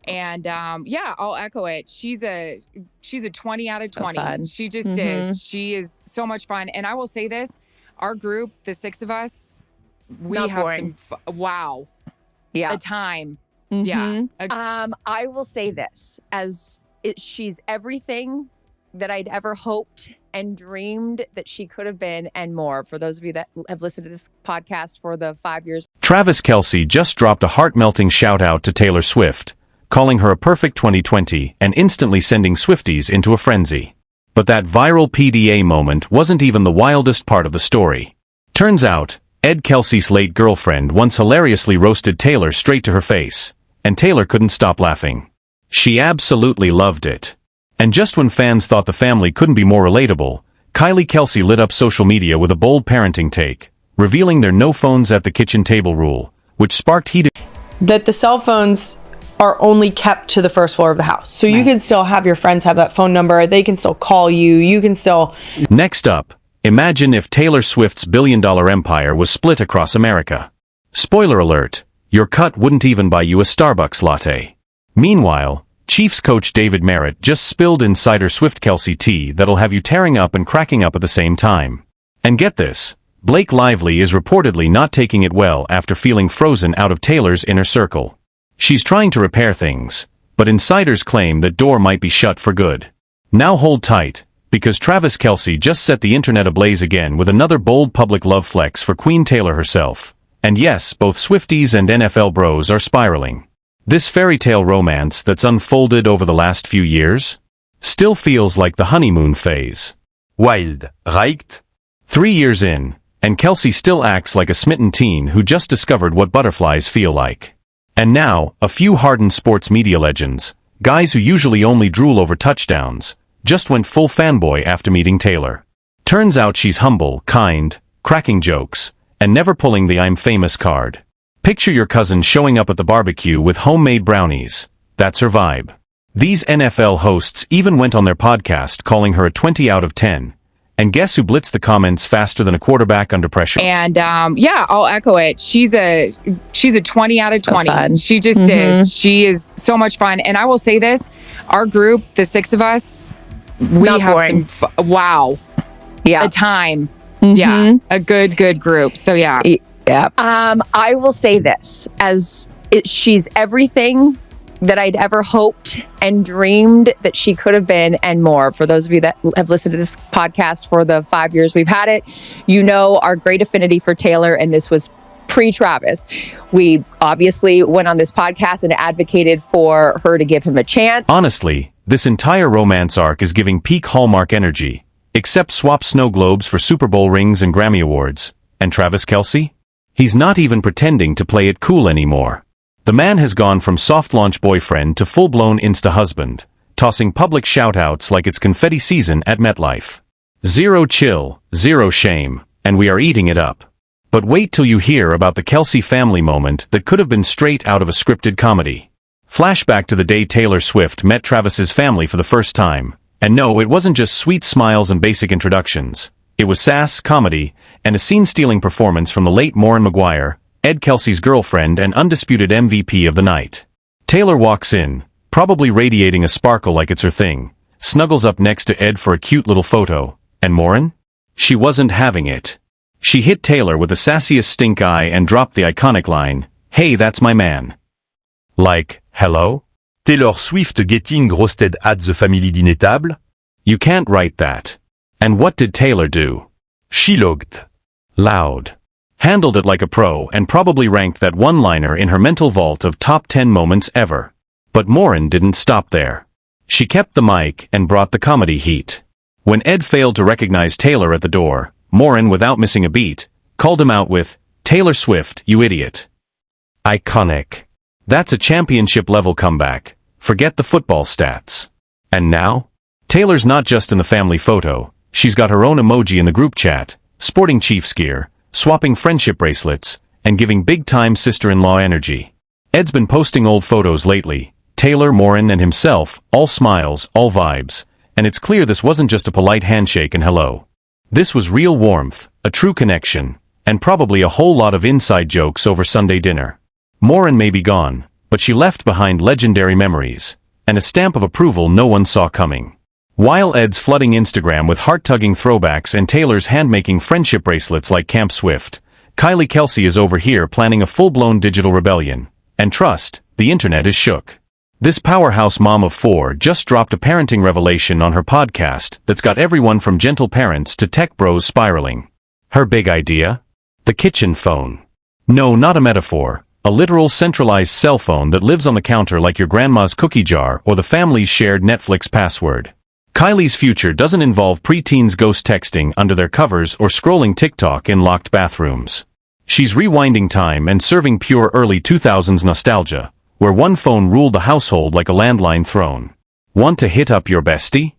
And yeah, I'll echo it. She's a 20 out of 20. Fun. She just is. She is so much fun. And I will say this, our group, the 6 of us, we Not have boring. wow. Yeah. A time. Yeah. I will say this, she's everything that I'd ever hoped and dreamed that she could have been and more. For those of you that have listened to this podcast for the 5 years. Travis Kelce just dropped a heart-melting shout-out to Taylor Swift, calling her a perfect 2020 and instantly sending Swifties into a frenzy. But that viral PDA moment wasn't even the wildest part of the story. Turns out, Ed Kelce's late girlfriend once hilariously roasted Taylor straight to her face, and Taylor couldn't stop laughing. She absolutely loved it. And just when fans thought the family couldn't be more relatable, Kelce lit up social media with a bold parenting take, revealing their no phones at the kitchen table rule, which sparked heated... That the cell phones are only kept to the first floor of the house. So you can still have your friends have that phone number, they can still call you, you can still... Next up, imagine if Taylor Swift's billion-dollar empire was split across America. Spoiler alert, your cut wouldn't even buy you a Starbucks latte. Meanwhile, Chiefs coach David Merritt just spilled insider Swift Kelce tea that'll have you tearing up and cracking up at the same time. And get this, Blake Lively is reportedly not taking it well after feeling frozen out of Taylor's inner circle. She's trying to repair things, but insiders claim that door might be shut for good. Now hold tight, because Travis Kelce just set the internet ablaze again with another bold public love flex for Queen Taylor herself. And yes, both Swifties and NFL bros are spiraling. This fairy tale romance that's unfolded over the last few years still feels like the honeymoon phase. Wild, right? 3 years in, and Kelce still acts like a smitten teen who just discovered what butterflies feel like. And now, a few hardened sports media legends, guys who usually only drool over touchdowns, just went full fanboy after meeting Taylor. Turns out she's humble, kind, cracking jokes, and never pulling the I'm famous card. Picture your cousin showing up at the barbecue with homemade brownies. That's her vibe. These NFL hosts even went on their podcast calling her a 20 out of 10. And guess who blitzed the comments faster than a quarterback under pressure? And yeah, I'll echo it. She's a 20 out of 20. Fun. She just is. She is so much fun. And I will say this, our group, the 6 of us, we Not have boring. some wow. Yeah. A time. Yeah. A good group. So yeah. Yeah. I will say this, she's everything that I'd ever hoped and dreamed that she could have been and more. For those of you that have listened to this podcast for the 5 years we've had it, you know our great affinity for Taylor, and this was pre-Travis. We obviously went on this podcast and advocated for her to give him a chance. Honestly, this entire romance arc is giving peak Hallmark energy, except swap snow globes for Super Bowl rings and Grammy Awards. And Travis Kelce? He's not even pretending to play it cool anymore. The man has gone from soft launch boyfriend to full-blown Insta-husband, tossing public shout-outs like it's confetti season at MetLife. Zero chill, zero shame, and we are eating it up. But wait till you hear about the Kelce family moment that could have been straight out of a scripted comedy. Flashback to the day Taylor Swift met Travis's family for the first time. And no, it wasn't just sweet smiles and basic introductions. It was sass, comedy, and a scene-stealing performance from the late Maureen Maguire, Ed Kelce's girlfriend and undisputed MVP of the night. Taylor walks in, probably radiating a sparkle like it's her thing, snuggles up next to Ed for a cute little photo, and Maureen? She wasn't having it. She hit Taylor with the sassiest stink eye and dropped the iconic line, "Hey, that's my man." Like, hello? Taylor Swift getting roasted at the family dinner table? You can't write that. And what did Taylor do? She logged. Loud. Handled it like a pro and probably ranked that one-liner in her mental vault of top 10 moments ever. But Maureen didn't stop there. She kept the mic and brought the comedy heat. When Ed failed to recognize Taylor at the door, Maureen, without missing a beat, called him out with, "Taylor Swift, you idiot." Iconic. That's a championship-level comeback. Forget the football stats. And now? Taylor's not just in the family photo. She's got her own emoji in the group chat, sporting Chiefs gear, swapping friendship bracelets, and giving big-time sister-in-law energy. Ed's been posting old photos lately. Taylor, Maureen, and himself, all smiles, all vibes. And it's clear this wasn't just a polite handshake and hello. This was real warmth, a true connection, and probably a whole lot of inside jokes over Sunday dinner. Maureen may be gone, but she left behind legendary memories, and a stamp of approval no one saw coming. While Ed's flooding Instagram with heart-tugging throwbacks and Taylor's hand-making friendship bracelets like Camp Swift, Kelce is over here planning a full-blown digital rebellion. And trust, the internet is shook. This powerhouse mom of 4 just dropped a parenting revelation on her podcast that's got everyone from gentle parents to tech bros spiraling. Her big idea? The kitchen phone. No, not a metaphor. A literal centralized cell phone that lives on the counter like your grandma's cookie jar or the family's shared Netflix password. Kylie's future doesn't involve preteens ghost texting under their covers or scrolling TikTok in locked bathrooms. She's rewinding time and serving pure early 2000s nostalgia, where one phone ruled the household like a landline throne. Want to hit up your bestie?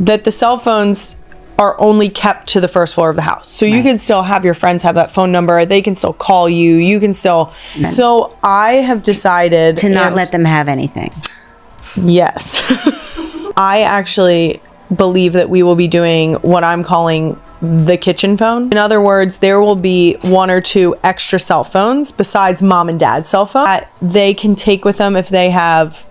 That the cell phones are only kept to the first floor of the house. So you can still have your friends have that phone number. They can still call you. You can still. So I have decided to not let them have anything. Yes. I actually believe that we will be doing what I'm calling the kitchen phone. In other words, there will be 1 or 2 extra cell phones besides mom and dad's cell phone that they can take with them if they have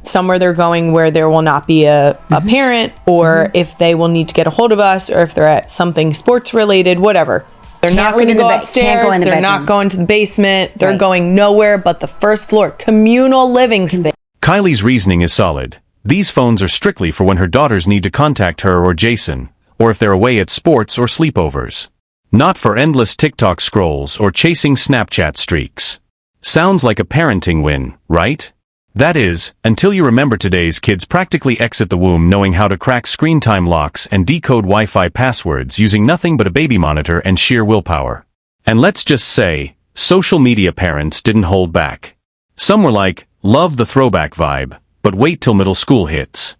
somewhere they're going where there will not be a parent, or if they will need to get a hold of us, or if they're at something sports related, whatever. They're not going to go upstairs. They're not going to the basement. They're going nowhere but the first floor, communal living space. Kylie's reasoning is solid. These phones are strictly for when her daughters need to contact her or Jason, or if they're away at sports or sleepovers. Not for endless TikTok scrolls or chasing Snapchat streaks. Sounds like a parenting win, right? That is, until you remember today's kids practically exit the womb knowing how to crack screen time locks and decode Wi-Fi passwords using nothing but a baby monitor and sheer willpower. And let's just say, social media parents didn't hold back. Some were like, love the throwback vibe, but wait till middle school hits.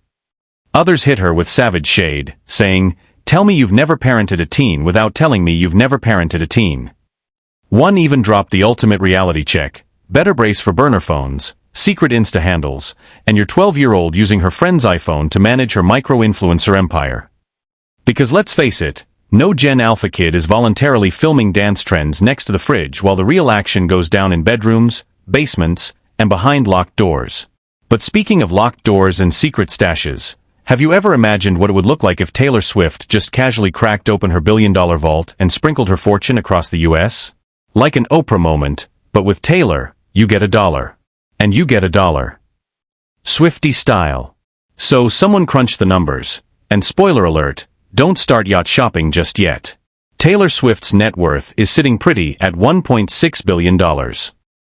Others hit her with savage shade, saying, tell me you've never parented a teen without telling me you've never parented a teen. One even dropped the ultimate reality check, better brace for burner phones, secret Insta handles, and your 12-year-old using her friend's iPhone to manage her micro-influencer empire. Because let's face it, no Gen Alpha kid is voluntarily filming dance trends next to the fridge while the real action goes down in bedrooms, basements, and behind locked doors. But speaking of locked doors and secret stashes, have you ever imagined what it would look like if Taylor Swift just casually cracked open her billion-dollar vault and sprinkled her fortune across the US? Like an Oprah moment, but with Taylor, you get $1. And you get $1. Swiftie style. So someone crunched the numbers, and spoiler alert, don't start yacht shopping just yet. Taylor Swift's net worth is sitting pretty at $1.6 billion.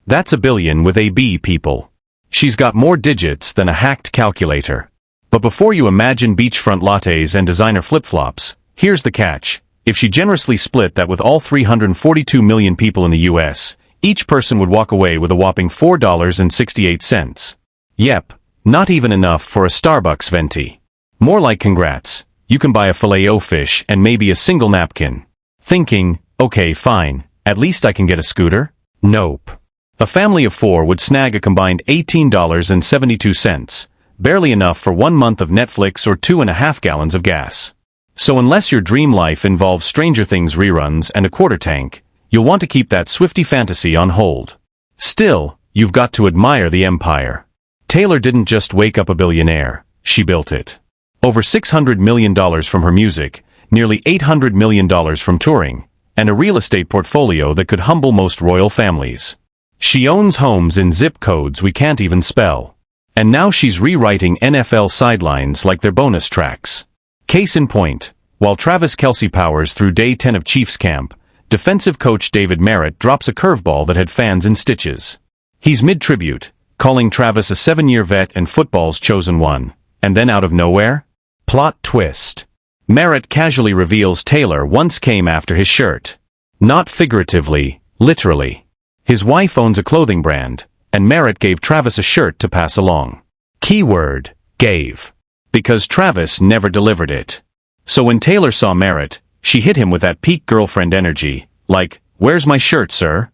That's a billion with a B, people. She's got more digits than a hacked calculator. But before you imagine beachfront lattes and designer flip-flops, here's the catch. If she generously split that with all 342 million people in the US, each person would walk away with a whopping $4.68. Yep, not even enough for a Starbucks venti. More like congrats, you can buy a Filet-O-Fish and maybe a single napkin. Thinking, okay fine, at least I can get a scooter? Nope. A family of 4 would snag a combined $18.72, barely enough for 1 month of Netflix or 2.5 gallons of gas. So unless your dream life involves Stranger Things reruns and a quarter tank, you'll want to keep that Swiftie fantasy on hold. Still, you've got to admire the empire. Taylor didn't just wake up a billionaire, she built it. Over $600 million from her music, nearly $800 million from touring, and a real estate portfolio that could humble most royal families. She owns homes in zip codes we can't even spell. And now she's rewriting NFL sidelines like they're bonus tracks. Case in point, while Travis Kelce powers through day 10 of Chiefs camp, defensive coach David Merritt drops a curveball that had fans in stitches. He's mid-tribute, calling Travis a 7-year vet and football's chosen one. And then out of nowhere? Plot twist. Merritt casually reveals Taylor once came after his shirt. Not figuratively, literally. His wife owns a clothing brand, and Merritt gave Travis a shirt to pass along. Keyword, gave. Because Travis never delivered it. So when Taylor saw Merritt, she hit him with that peak girlfriend energy, like, where's my shirt, sir?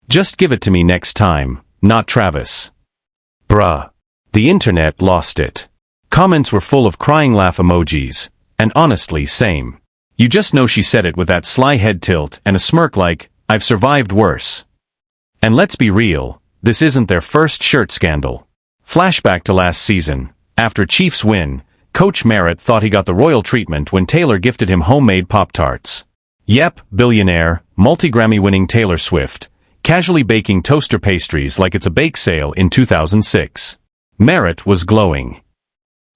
Just give it to me next time, not Travis. Bruh. The internet lost it. Comments were full of crying laugh emojis, and honestly, same. You just know she said it with that sly head tilt and a smirk like, I've survived worse. And let's be real, This isn't their first shirt scandal. Flashback to last season. After Chiefs win, Coach Merritt thought he got the royal treatment when Taylor gifted him homemade Pop-Tarts. Yep, billionaire, multi-Grammy-winning Taylor Swift, casually baking toaster pastries like it's a bake sale in 2006. Merritt was glowing.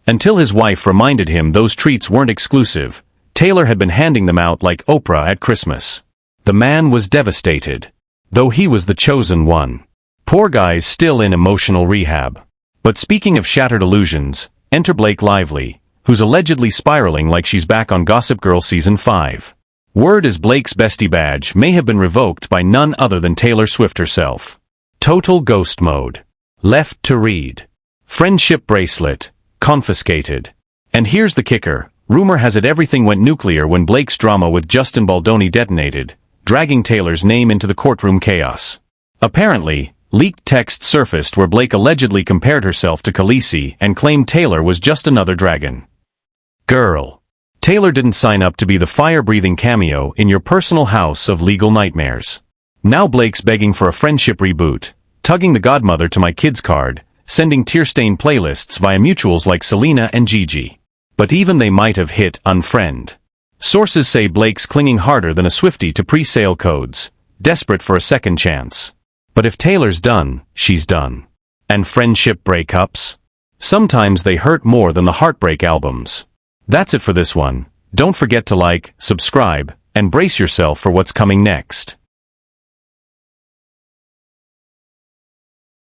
Until his wife reminded him those treats weren't exclusive, Taylor had been handing them out like Oprah at Christmas. The man was devastated. Though he was the chosen one. Poor guy's still in emotional rehab. But speaking of shattered illusions, enter Blake Lively, who's allegedly spiraling like she's back on Gossip Girl Season 5. Word is Blake's bestie badge may have been revoked by none other than Taylor Swift herself. Total ghost mode. Left to read. Friendship bracelet. Confiscated. And here's the kicker. Rumor has it everything went nuclear when Blake's drama with Justin Baldoni detonated, dragging Taylor's name into the courtroom chaos. Apparently, leaked texts surfaced where Blake allegedly compared herself to Kelce and claimed Taylor was just another dragon. Girl. Taylor didn't sign up to be the fire-breathing cameo in your personal house of legal nightmares. Now Blake's begging for a friendship reboot, tugging the godmother to my kids card, sending tear-stained playlists via mutuals like Selena and Gigi. But even they might have hit unfriend. Sources say Blake's clinging harder than a Swiftie to pre-sale codes, desperate for a second chance. But if Taylor's done, she's done. And friendship breakups? Sometimes they hurt more than the Heartbreak albums. That's it for this one. Don't forget to like, subscribe, and brace yourself for what's coming next.